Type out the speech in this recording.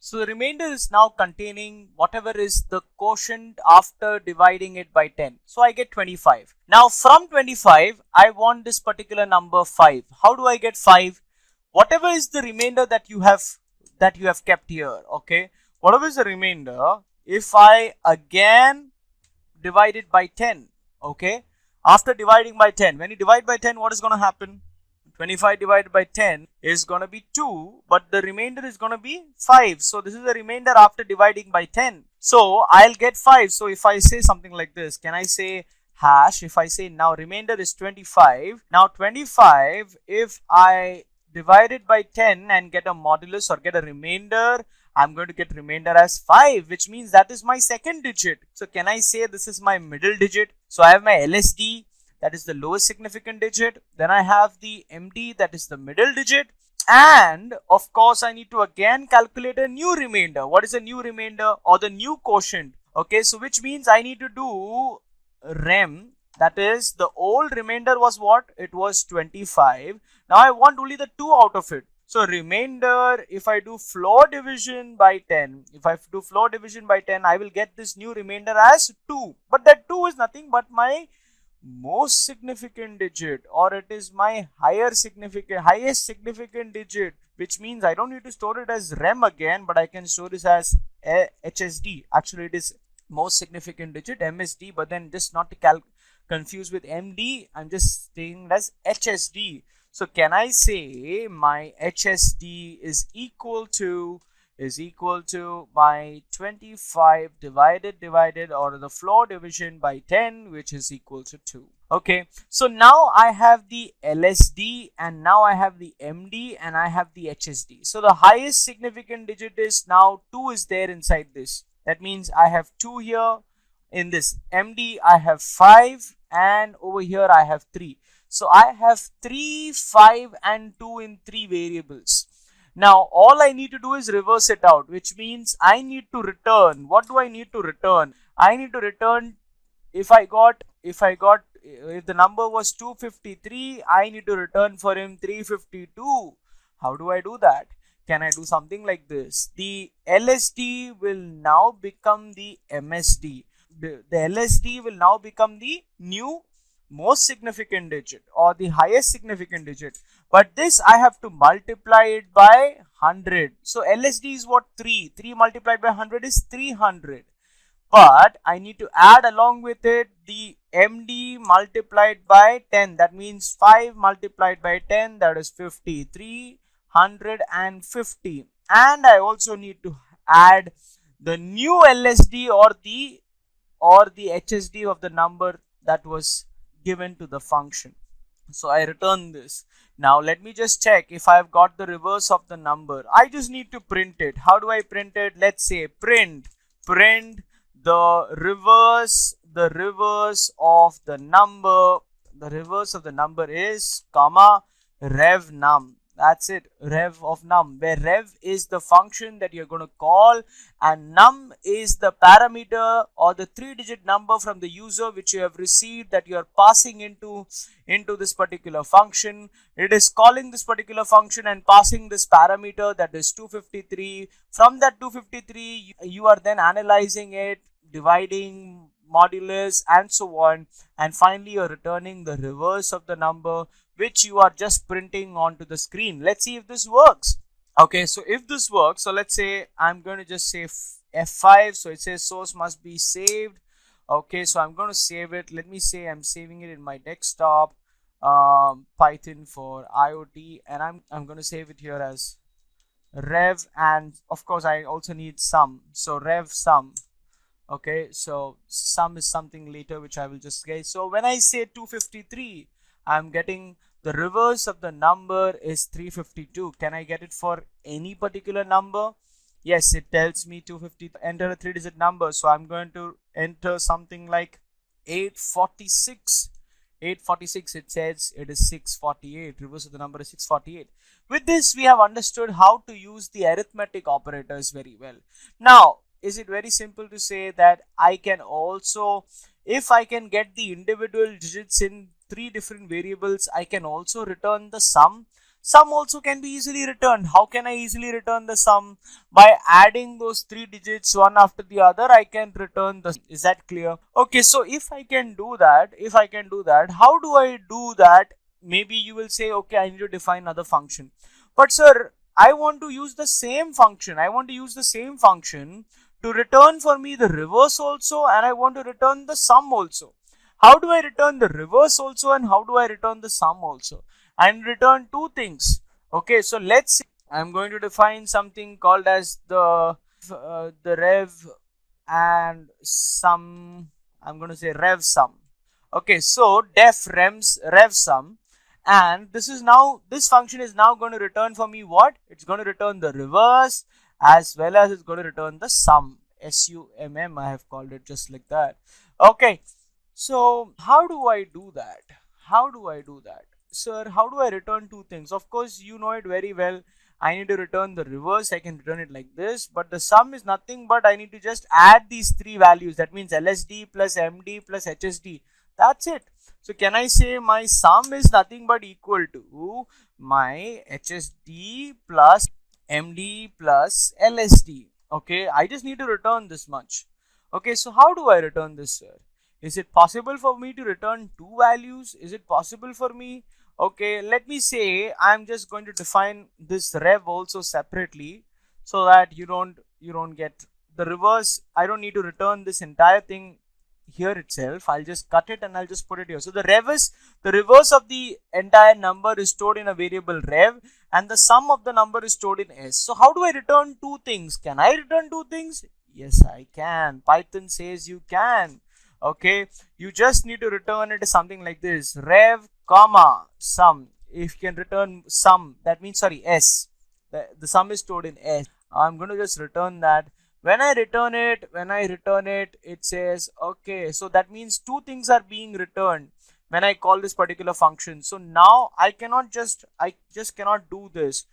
So the remainder is now containing whatever is the quotient after dividing it by 10. So I get 25. Now from 25, I want this particular number 5. How do I get 5? Whatever is the remainder that you have kept here, okay? Whatever is the remainder, if I again divide it by 10, okay? After dividing by 10, when you divide by 10, what is going to happen? 25 divided by 10 is going to be 2, but the remainder is going to be 5. So this is the remainder after dividing by 10. So I'll get 5. So if I say something like this, can I say hash? If I say now remainder is 25, now 25, if I divide it by 10 and get a modulus or get a remainder, I'm going to get remainder as 5, which means that is my second digit. So can I say this is my middle digit? So I have my LSD, that is the lowest significant digit. Then I have the MD, that is the middle digit. And of course, I need to again calculate a new remainder. What is a new remainder or the new quotient? Okay, so which means I need to do rem. That is, the old remainder was what? It was 25. Now I want only the 2 out of it. So remainder, if I do floor division by 10, I will get this new remainder as 2. But that 2 is nothing but my most significant digit, or it is my highest significant digit, which means I don't need to store it as rem again, but I can store this as HSD. Actually, it is most significant digit, MSD, but then just not to confuse with MD, I'm just saying it as HSD. So can I say my HSD is equal to my 25 divided or the floor division by 10, which is equal to 2. Okay, so now I have the LSD and now I have the MD and I have the HSD. So the highest significant digit is now 2 is there inside this. That means I have 2 here. In this MD I have 5 and over here I have 3. So I have 3, 5 and 2 in 3 variables. Now all I need to do is reverse it out, which means I need to return. What do I need to return? I need to return if the number was 253, I need to return for him 352. How do I do that? Can I do something like this? The LSD will now become the MSD. The LSD will now become the new most significant digit or the highest significant digit, but this I have to multiply it by 100. So LSD is what? 3 multiplied by 100 is 300, but I need to add along with it the MD multiplied by 10. That means 5 multiplied by 10, that is 50, 350, and I also need to add the new LSD or the HSD of the number that was given to the function. So I return this. Now let me just check if I have got the reverse of the number. I just need to print it. How do I print it? Let's say print the reverse of the number. The reverse of the number is comma rev num. That's it, rev of num, where rev is the function that you're going to call and num is the parameter or the 3-digit number from the user which you have received that you are passing into this particular function. It is calling this particular function and passing this parameter, that is 253. From that 253, you are then analyzing it, dividing, modulus and so on, and finally you're returning the reverse of the number which you are just printing onto the screen. Let's see if this works. Okay, so if this works, so let's say I'm going to just say F5. So it says source must be saved. Okay, so I'm going to save it. Let me say I'm saving it in my desktop, Python for IoT, and I'm going to save it here as rev, and of course I also need sum. So rev sum. Okay, so sum is something later which I will just get. So when I say 253, I'm getting the reverse of the number is 352. Can I get it for any particular number? Yes, it tells me 250. Enter a 3-digit number. So I'm going to enter something like 846. 846, it says it is 648. Reverse of the number is 648. With this, we have understood how to use the arithmetic operators very well. Now, is it very simple to say that I can also, if I can get the individual digits in 3 different variables, I can also return the sum. Sum also can be easily returned. How can I easily return the sum? By adding those three digits one after the other, I can return the sum. Is that clear? Okay, so if I can do that, how do I do that? Maybe you will say, okay, I need to define another function. But sir, I want to use the same function. To return for me the reverse also, and I want to return the sum also. How do I return the reverse also, and how do I return the sum also? And return two things. Okay, so let's say I'm going to define something called as the rev and sum. I'm going to say rev sum. Okay, so rev sum, and this function is now going to return for me what? It's going to return the reverse as well as it's going to return the sum. SUMM, I have called it just like that. Okay, so how do I do that? Sir, how do I return two things? Of course, you know it very well. I need to return the reverse. I can return it like this, but the sum is nothing but I need to just add these three values. That means LSD plus MD plus HSD. That's it. So can I say my sum is nothing but equal to my HSD plus MD plus LSD. Okay, I just need to return this much. Okay, so how do I return this, sir? Is it possible for me to return two values? Is it possible for me? Okay, let me say I'm just going to define this rev also separately, so that you don't get the reverse. I don't need to return this entire thing here itself. I'll just cut it and I'll just put it here. So the reverse of the entire number is stored in a variable rev, and the sum of the number is stored in s. So how do I return two things? Can I return two things? Yes, I can. Python says you can. Okay, you just need to return it as something like this: rev comma sum. If you can return sum, that means, sorry, s. The sum is stored in s. I'm going to just return that. When I return it, it says, okay, so that means two things are being returned when I call this particular function. So now I just cannot do this.